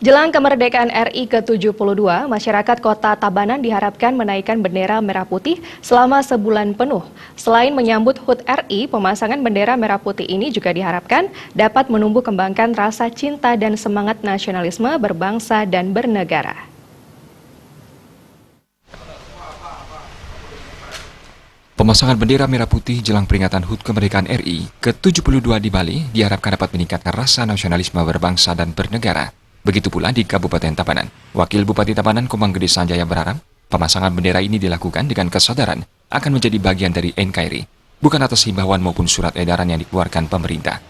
Jelang kemerdekaan RI ke-72, masyarakat Kota Tabanan diharapkan menaikkan bendera merah putih selama sebulan penuh. Selain menyambut HUT RI, pemasangan bendera merah putih ini juga diharapkan dapat menumbuh kembangkan rasa cinta dan semangat nasionalisme berbangsa dan bernegara. Pemasangan bendera merah putih jelang peringatan HUT kemerdekaan RI ke-72 di Bali diharapkan dapat meningkatkan rasa nasionalisme berbangsa dan bernegara. Begitu pula di Kabupaten Tabanan. Wakil Bupati Tabanan Komang Gede Sanjaya berharap pemasangan bendera ini dilakukan dengan kesadaran akan menjadi bagian dari NKRI, bukan atas himbauan maupun surat edaran yang dikeluarkan pemerintah.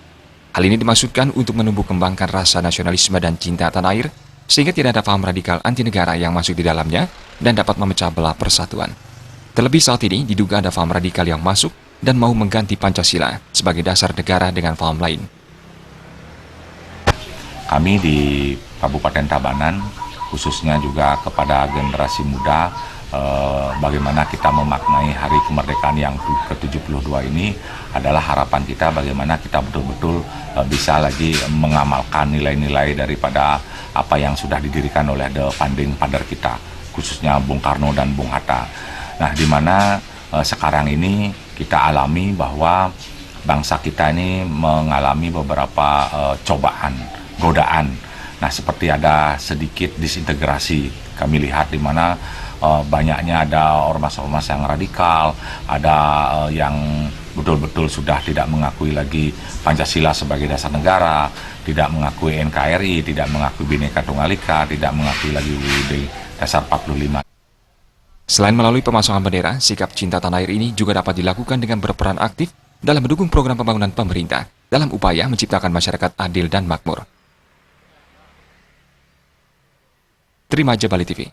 Hal ini dimaksudkan untuk menumbuh kembangkan rasa nasionalisme dan cinta tanah air, sehingga tidak ada paham radikal anti negara yang masuk di dalamnya dan dapat memecah belah persatuan. Terlebih saat ini diduga ada paham radikal yang masuk dan mau mengganti Pancasila sebagai dasar negara dengan paham lain. Kami di Kabupaten Tabanan, khususnya juga kepada generasi muda, bagaimana kita memaknai hari kemerdekaan yang ke-72 ini adalah harapan kita bagaimana kita betul-betul bisa lagi mengamalkan nilai-nilai daripada apa yang sudah didirikan oleh the founding father kita, khususnya Bung Karno dan Bung Hatta. Nah, di mana sekarang ini kita alami bahwa bangsa kita ini mengalami beberapa cobaan, godaan. Nah, seperti ada sedikit disintegrasi. Kami lihat di mana banyaknya ada ormas-ormas yang radikal, ada yang betul-betul sudah tidak mengakui lagi Pancasila sebagai dasar negara, tidak mengakui NKRI, tidak mengakui Bhinneka Tunggal Ika, tidak mengakui lagi UUD Dasar 45. Selain melalui pemasangan bendera, sikap cinta tanah air ini juga dapat dilakukan dengan berperan aktif dalam mendukung program pembangunan pemerintah dalam upaya menciptakan masyarakat adil dan makmur. Terima aja Bali TV.